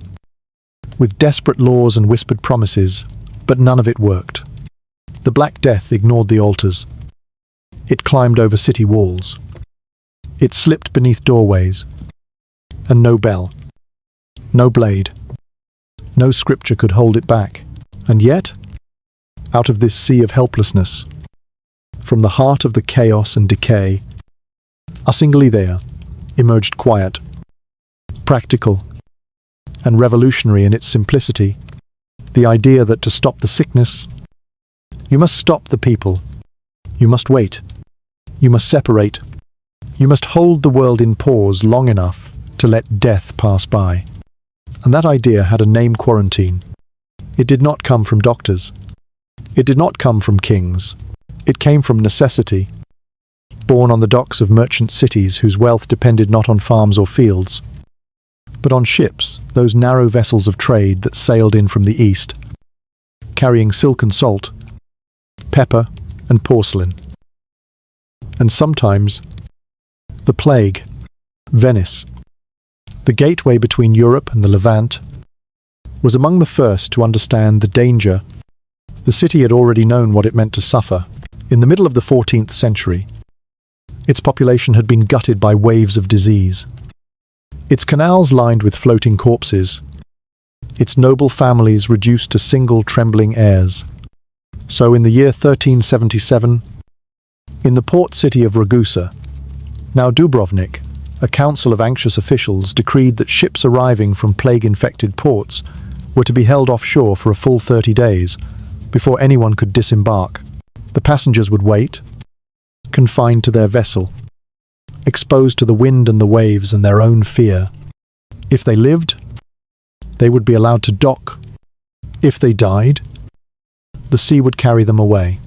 with desperate laws and whispered promises, but none of it worked. The Black Death ignored the altars. It climbed over city walls. It slipped beneath doorways. And no bell, no blade, no scripture could hold it back. And yet, out of this sea of helplessness, from the heart of the chaos and decay, a single idea emerged, quiet, practical, and revolutionary in its simplicity. The idea that to stop the sickness, you must stop the people. You must wait. You must separate. You must hold the world in pause long enough to let death pass by. And that idea had a name: quarantine. It did not come from doctors. It did not come from kings. It came from necessity, born on the docks of merchant cities whose wealth depended not on farms or fields, but on ships, those narrow vessels of trade that sailed in from the east, carrying silk and salt, pepper and porcelain. And sometimes, the plague, Venice, the gateway between Europe and the Levant, was among the first to understand the danger. The city had already known what it meant to suffer. In the middle of the 14th century, its population had been gutted by waves of disease. Its canals lined with floating corpses, its noble families reduced to single trembling heirs. So in the year 1377, in the port city of Ragusa, now Dubrovnik, a council of anxious officials decreed that ships arriving from plague-infected ports were to be held offshore for a full 30 days before anyone could disembark. The passengers would wait, confined to their vessel, exposed to the wind and the waves and their own fear. If they lived, they would be allowed to dock. If they died, the sea would carry them away.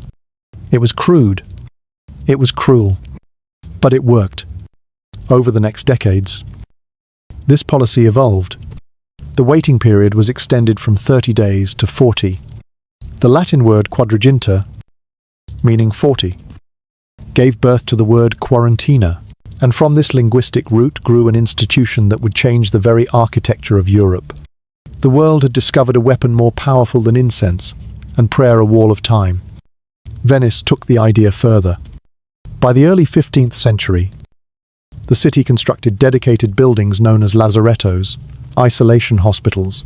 It was crude. It was cruel. But it worked. Over the next decades, this policy evolved. The waiting period was extended from 30 days to 40. The Latin word quadraginta, meaning 40, gave birth to the word quarantina, and from this linguistic root grew an institution that would change the very architecture of Europe. The world had discovered a weapon more powerful than incense, and prayer a wall of time. Venice took the idea further. By the early 15th century, the city constructed dedicated buildings known as lazarettos, isolation hospitals,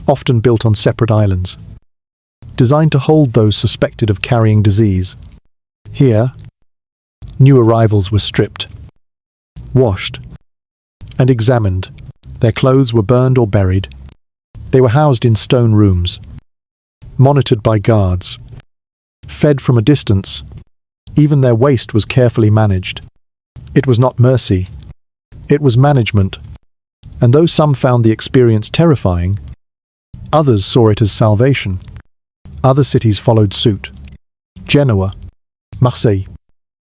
often built on separate islands, designed to hold those suspected of carrying disease. Here, new arrivals were stripped, washed, and examined. Their clothes were burned or buried. They were housed in stone rooms, monitored by guards, fed from a distance. Even their waste was carefully managed. It was not mercy. It was management. And though some found the experience terrifying, others saw it as salvation. Other cities followed suit. Genoa, Marseille,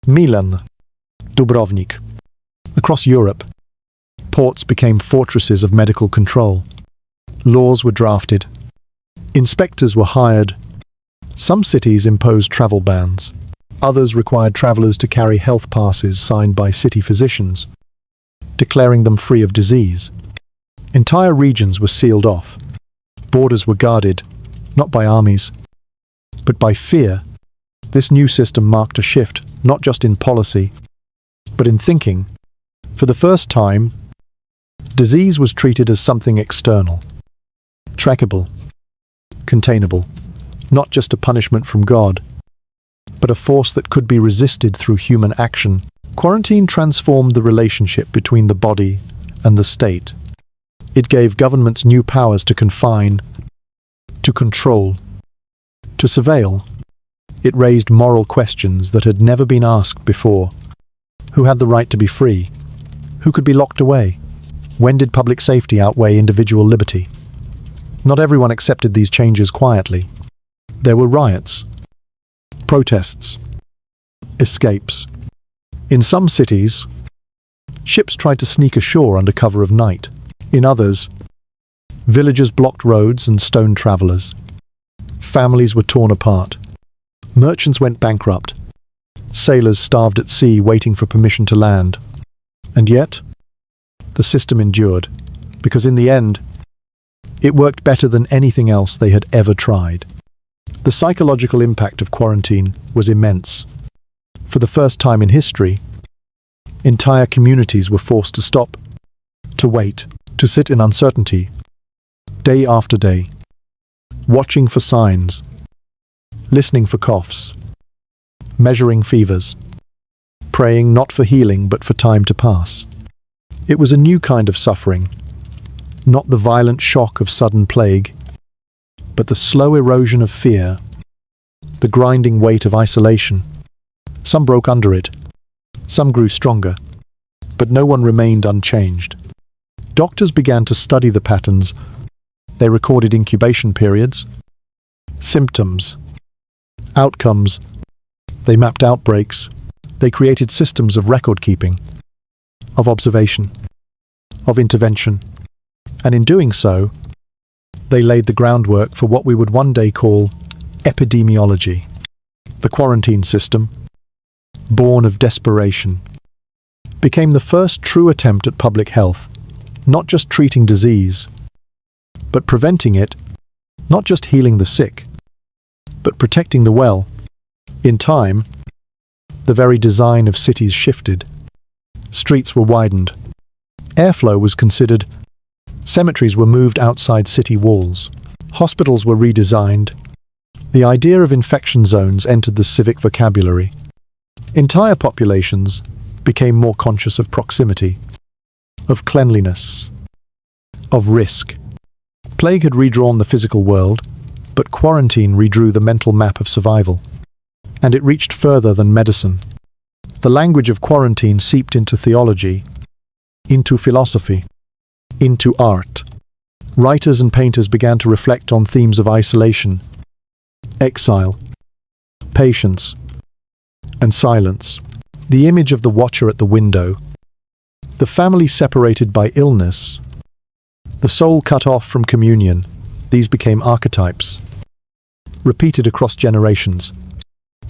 Milan, Dubrovnik. Across Europe, Ports became fortresses of medical control. Laws were drafted. Inspectors were hired. Some cities imposed travel bans. Others required travelers to carry health passes signed by city physicians, declaring them free of disease. Entire regions were sealed off. Borders were guarded, not by armies, but by fear. This new system marked a shift, not just in policy, but in thinking. For the first time, disease was treated as something external, trackable, containable, not just a punishment from God, but a force that could be resisted through human action. Quarantine transformed the relationship between the body and the state. It gave governments new powers to confine, to control, to surveil. It raised moral questions that had never been asked before. Who had the right to be free? Who could be locked away? When did public safety outweigh individual liberty? Not everyone accepted these changes quietly. There were riots, protests, escapes. In some cities, ships tried to sneak ashore under cover of night. In others, villagers blocked roads and stoned travelers. Families were torn apart. Merchants went bankrupt. Sailors starved at sea waiting for permission to land. And yet, the system endured, because in the end, it worked better than anything else they had ever tried. The psychological impact of quarantine was immense. For the first time in history, entire communities were forced to stop, to wait, to sit in uncertainty, day after day, watching for signs, listening for coughs, measuring fevers, praying not for healing but for time to pass. It was a new kind of suffering, not the violent shock of sudden plague, but the slow erosion of fear, the grinding weight of isolation. Some broke under it, some grew stronger, but no one remained unchanged. Doctors began to study the patterns. They recorded incubation periods, symptoms, outcomes. They mapped outbreaks. They created systems of record keeping, of observation, of intervention. And in doing so, they laid the groundwork for what we would one day call epidemiology. The quarantine system, born of desperation, became the first true attempt at public health, not just treating disease, but preventing it, not just healing the sick, but protecting the well. In time, the very design of cities shifted. Streets were widened. Airflow was considered. Cemeteries were moved outside city walls. Hospitals were redesigned. The idea of infection zones entered the civic vocabulary. Entire populations became more conscious of proximity, of cleanliness, of risk. Plague had redrawn the physical world, but quarantine redrew the mental map of survival. And it reached further than medicine. The language of quarantine seeped into theology, into philosophy, into art. Writers and painters began to reflect on themes of isolation, exile, patience, and silence. The image of the watcher at the window, the family separated by illness, the soul cut off from communion, these became archetypes, repeated across generations.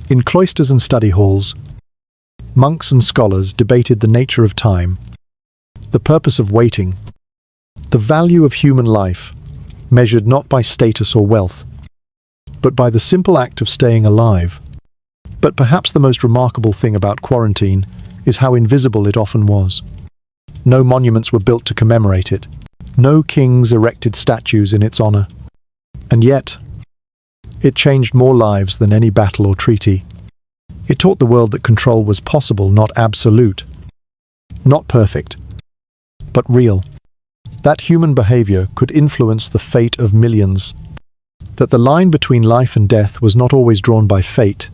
In cloisters and study halls, monks and scholars debated the nature of time, the purpose of waiting, the value of human life, measured not by status or wealth, but by the simple act of staying alive. But perhaps the most remarkable thing about quarantine is how invisible it often was. No monuments were built to commemorate it. No kings erected statues in its honor. And yet, it changed more lives than any battle or treaty. It taught the world that control was possible, not absolute. Not perfect, but real. That human behavior could influence the fate of millions. That the line between life and death was not always drawn by fate,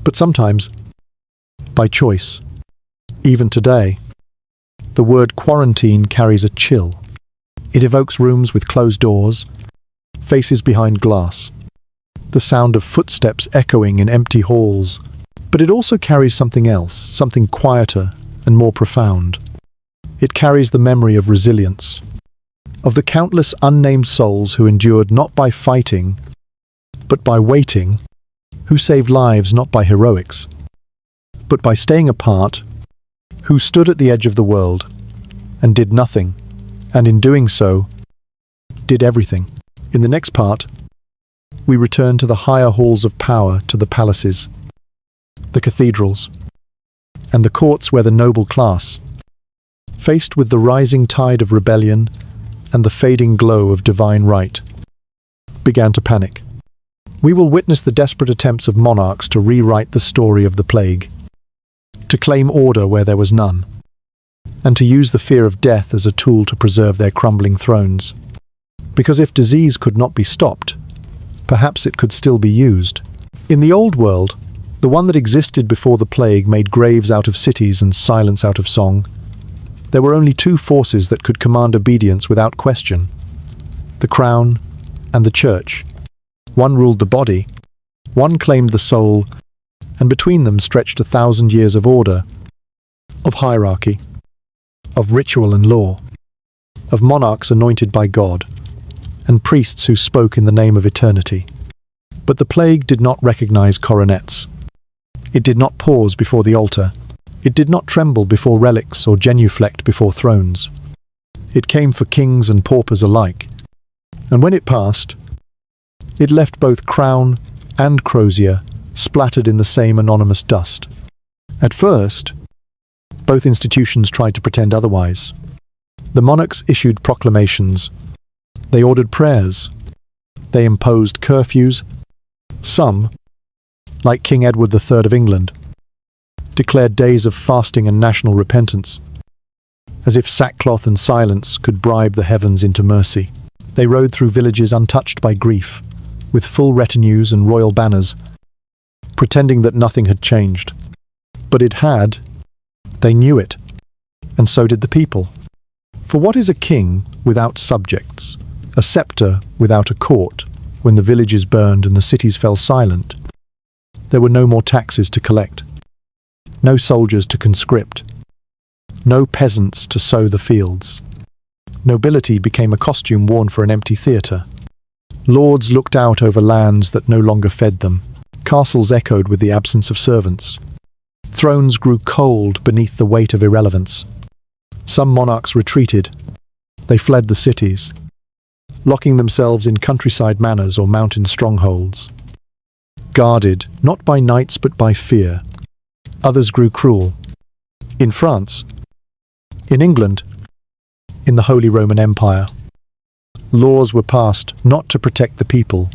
but sometimes by choice. Even today, the word quarantine carries a chill. It evokes rooms with closed doors, faces behind glass, the sound of footsteps echoing in empty halls. But it also carries something else, something quieter and more profound. It carries the memory of resilience, of the countless unnamed souls who endured not by fighting, but by waiting, who saved lives not by heroics, but by staying apart, who stood at the edge of the world and did nothing, and in doing so, did everything. In the next part, we return to the higher halls of power, to the palaces, the cathedrals, and the courts where the noble class, faced with the rising tide of rebellion and the fading glow of divine right, began to panic. We will witness the desperate attempts of monarchs to rewrite the story of the plague, to claim order where there was none, and to use the fear of death as a tool to preserve their crumbling thrones. Because if disease could not be stopped, perhaps it could still be used. In the old world, the one that existed before the plague made graves out of cities and silence out of song. There were only two forces that could command obedience without question: the crown and the church. One ruled the body, one claimed the soul, and between them stretched 1,000 years of order, of hierarchy, of ritual and law, of monarchs anointed by God, and priests who spoke in the name of eternity. But the plague did not recognize coronets. It did not pause before the altar. It did not tremble before relics or genuflect before thrones. It came for kings and paupers alike, and when it passed, it left both crown and crozier splattered in the same anonymous dust. At first, both institutions tried to pretend otherwise. The monarchs issued proclamations. They ordered prayers. They imposed curfews. Some, like King Edward III of England, declared days of fasting and national repentance, as if sackcloth and silence could bribe the heavens into mercy. They rode through villages untouched by grief, with full retinues and royal banners, pretending that nothing had changed. But it had. They knew it, and so did the people. For what is a king without subjects, a scepter without a court, when the villages burned and the cities fell silent? There were no more taxes to collect, no soldiers to conscript, no peasants to sow the fields. Nobility became a costume worn for an empty theatre. Lords looked out over lands that no longer fed them. Castles echoed with the absence of servants. Thrones grew cold beneath the weight of irrelevance. Some monarchs retreated. They fled the cities, locking themselves in countryside manors or mountain strongholds. Guarded, not by knights but by fear, others grew cruel. In France, in England, in the Holy Roman Empire, laws were passed not to protect the people,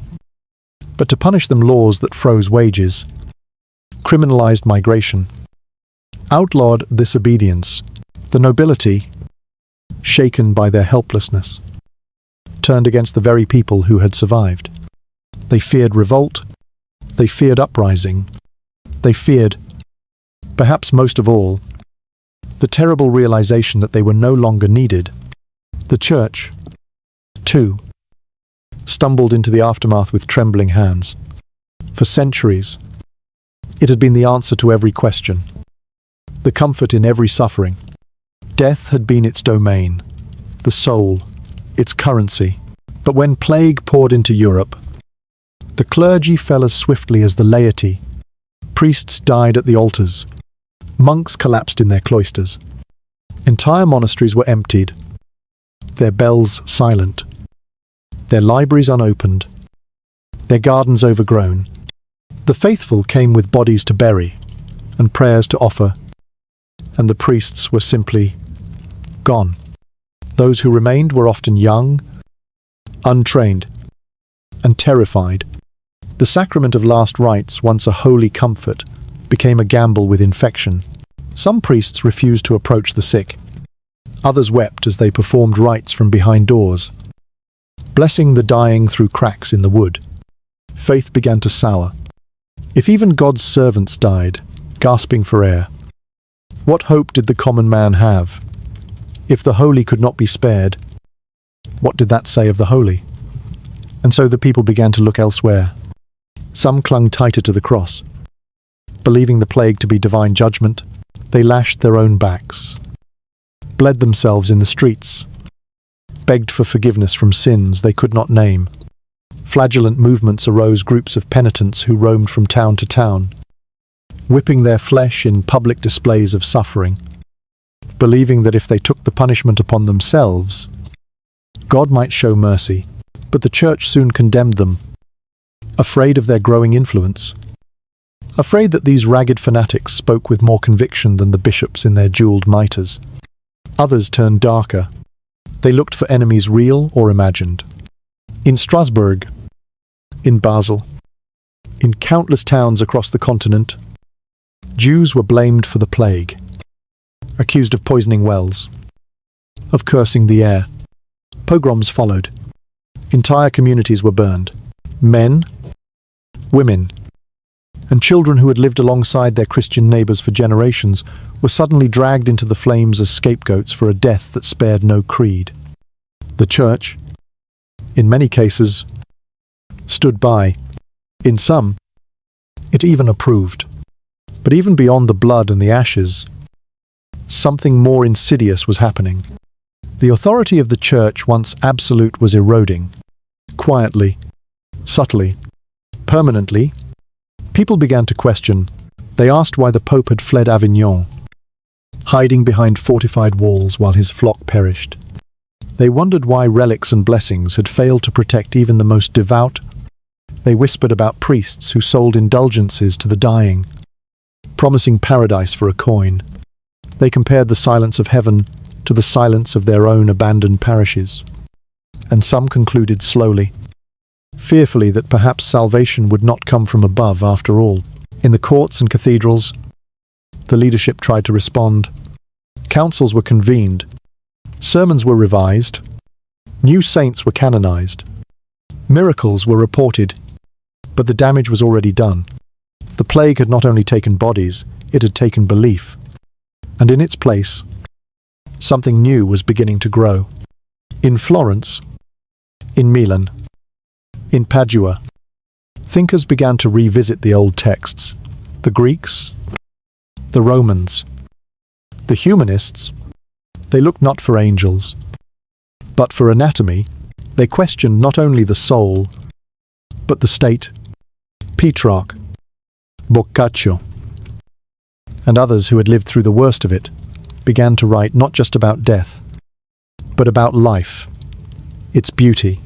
but to punish them. Laws that froze wages, criminalized migration, outlawed disobedience. The nobility, shaken by their helplessness, turned against the very people who had survived. They feared revolt. They feared uprising. They feared, perhaps most of all, the terrible realization that they were no longer needed. The church, too, stumbled into the aftermath with trembling hands. For centuries, it had been the answer to every question, the comfort in every suffering. Death had been its domain, the soul, its currency. But when plague poured into Europe, the clergy fell as swiftly as the laity. Priests died at the altars. Monks collapsed in their cloisters. Entire monasteries were emptied, their bells silent, their libraries unopened, their gardens overgrown. The faithful came with bodies to bury and prayers to offer, and the priests were simply gone. Those who remained were often young, untrained, and terrified. The sacrament of last rites, once a holy comfort, became a gamble with infection. Some priests refused to approach the sick. Others wept as they performed rites from behind doors, blessing the dying through cracks in the wood. Faith began to sour. If even God's servants died, gasping for air, what hope did the common man have? If the holy could not be spared, what did that say of the holy? And so the people began to look elsewhere. Some clung tighter to the cross. Believing the plague to be divine judgment, they lashed their own backs. bled themselves in the streets, begged for forgiveness from sins they could not name. Flagellant movements arose, groups of penitents who roamed from town to town, whipping their flesh in public displays of suffering, believing that if they took the punishment upon themselves, God might show mercy. But the church soon condemned them, afraid of their growing influence, afraid that these ragged fanatics spoke with more conviction than the bishops in their jeweled mitres. Others turned darker. They looked for enemies real or imagined. In Strasbourg, in Basel, in countless towns across the continent, Jews were blamed for the plague, accused of poisoning wells, of cursing the air. Pogroms followed. Entire communities were burned. Men, women, and children who had lived alongside their Christian neighbours for generations were suddenly dragged into the flames as scapegoats for a death that spared no creed. The church, in many cases, stood by. In some, it even approved. But even beyond the blood and the ashes, something more insidious was happening. The authority of the church, once absolute, was eroding. Quietly, subtly, permanently, people began to question. They asked why the Pope had fled Avignon, hiding behind fortified walls while his flock perished. They wondered why relics and blessings had failed to protect even the most devout. They whispered about priests who sold indulgences to the dying, promising paradise for a coin. They compared the silence of heaven to the silence of their own abandoned parishes. And some concluded slowly, fearfully, that perhaps salvation would not come from above after all. In the courts and cathedrals, the leadership tried to respond. Councils were convened. Sermons were revised. New saints were canonized. Miracles were reported. But the damage was already done. The plague had not only taken bodies, it had taken belief. And in its place, something new was beginning to grow. In Florence, in Milan, in Padua, thinkers began to revisit the old texts. The Greeks, the Romans, the humanists, they looked not for angels, but for anatomy. They questioned not only the soul, but the state. Petrarch, Boccaccio, and others who had lived through the worst of it began to write not just about death, but about life, its beauty,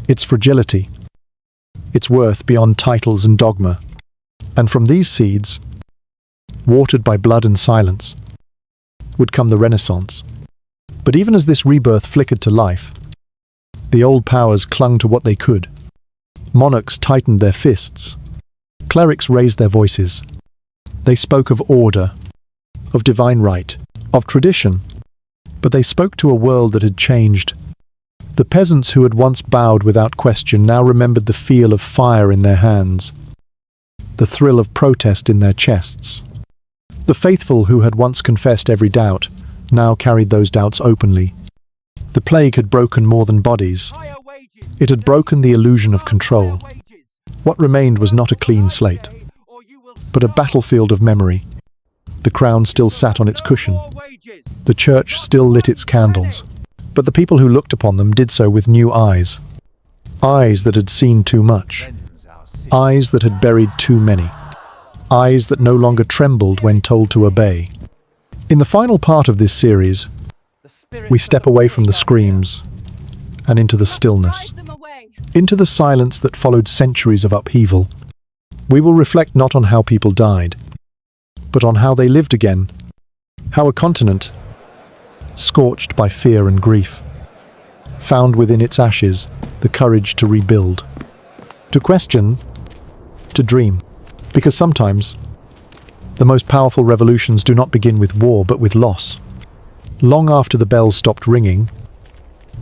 its fragility, its worth beyond titles and dogma. And from these seeds, watered by blood and silence, would come the Renaissance. But even as this rebirth flickered to life, the old powers clung to what they could. Monarchs tightened their fists. Clerics raised their voices. They spoke of order, of divine right, of tradition, but they spoke to a world that had changed. The peasants who had once bowed without question now remembered the feel of fire in their hands, the thrill of protest in their chests. The faithful who had once confessed every doubt now carried those doubts openly. The plague had broken more than bodies. It had broken the illusion of control. What remained was not a clean slate, but a battlefield of memory. The crown still sat on its cushion. The church still lit its candles. But the people who looked upon them did so with new eyes. Eyes that had seen too much. Eyes that had buried too many. Eyes that no longer trembled when told to obey. In the final part of this series, we step away from the screams and into the stillness, into the silence that followed centuries of upheaval. We will reflect not on how people died, but on how they lived again, how a continent, scorched by fear and grief, found within its ashes the courage to rebuild, to question, to dream. Because sometimes, the most powerful revolutions do not begin with war but with loss. Long after the bells stopped ringing,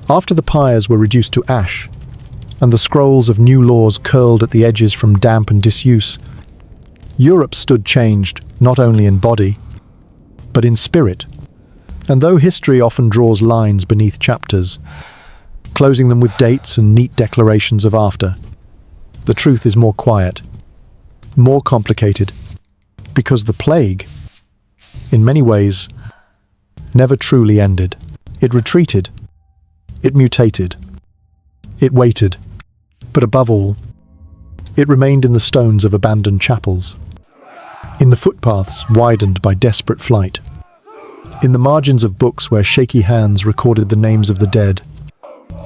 after the pyres were reduced to ash, and the scrolls of new laws curled at the edges from damp and disuse, Europe stood changed not only in body, but in spirit. And though history often draws lines beneath chapters, closing them with dates and neat declarations of after, the truth is more quiet, more complicated, because the plague, in many ways, never truly ended. It retreated. It mutated. It waited. But above all, it remained in the stones of abandoned chapels, in the footpaths widened by desperate flight, in the margins of books where shaky hands recorded the names of the dead.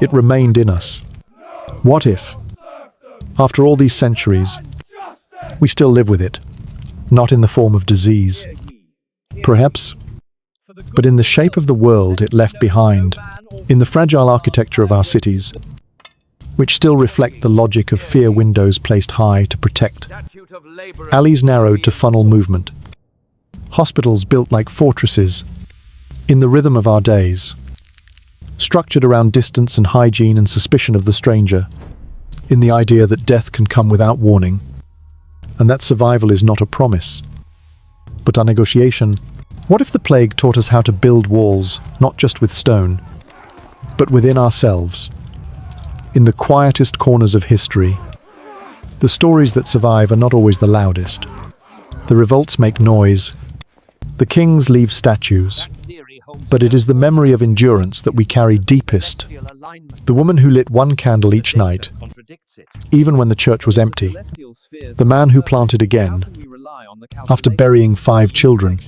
It remained in us. What if, after all these centuries, we still live with it, not in the form of disease, perhaps, but in the shape of the world it left behind, in the fragile architecture of our cities, which still reflect the logic of fear windows placed high to protect, alleys narrowed to funnel movement, hospitals built like fortresses, in the rhythm of our days, structured around distance and hygiene and suspicion of the stranger, in the idea that death can come without warning, and that survival is not a promise, but a negotiation. What if the plague taught us how to build walls, not just with stone, but within ourselves, in the quietest corners of history? The stories that survive are not always the loudest. The revolts make noise. The kings leave statues. But it is the memory of endurance that we carry deepest. The woman who lit one candle each night, even when the church was empty. The man who planted again, after burying 5 children.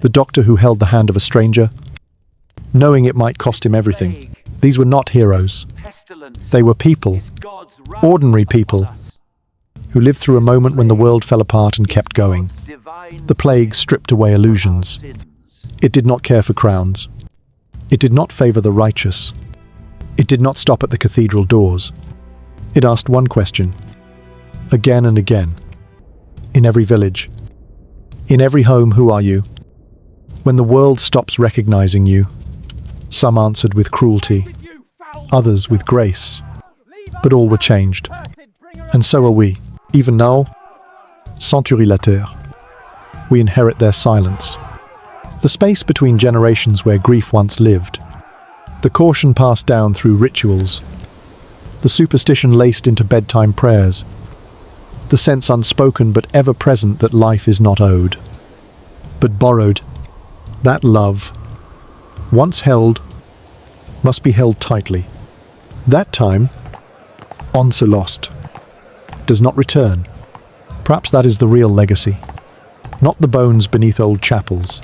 The doctor who held the hand of a stranger, knowing it might cost him everything. These were not heroes. They were people, ordinary people, who lived through a moment when the world fell apart and kept going. The plague stripped away illusions. It did not care for crowns. It did not favor the righteous. It did not stop at the cathedral doors. It asked one question, again and again, in every village, in every home: who are you? When the world stops recognizing you. Some answered with cruelty, others with grace, but all were changed. And so are we. Even now, centuries later, we inherit their silence. The space between generations where grief once lived. The caution passed down through rituals. The superstition laced into bedtime prayers. The sense unspoken but ever present that life is not owed, but borrowed. That love, once held, must be held tightly. That time, once lost, does not return. Perhaps that is the real legacy. Not the bones beneath old chapels.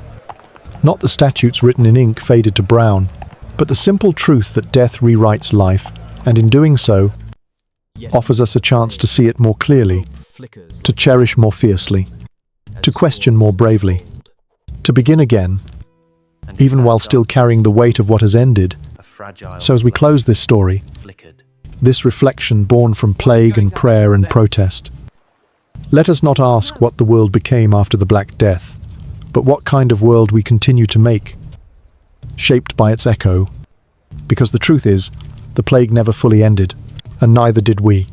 Not the statutes written in ink faded to brown, but the simple truth that death rewrites life, and in doing so, offers us a chance to see it more clearly, to cherish more fiercely, to question more bravely, to begin again, even while still carrying the weight of what has ended. So as we close this story, this reflection born from plague and prayer and protest, let us not ask what the world became after the Black Death, but what kind of world we continue to make, shaped by its echo, because the truth is, the plague never fully ended, and neither did we.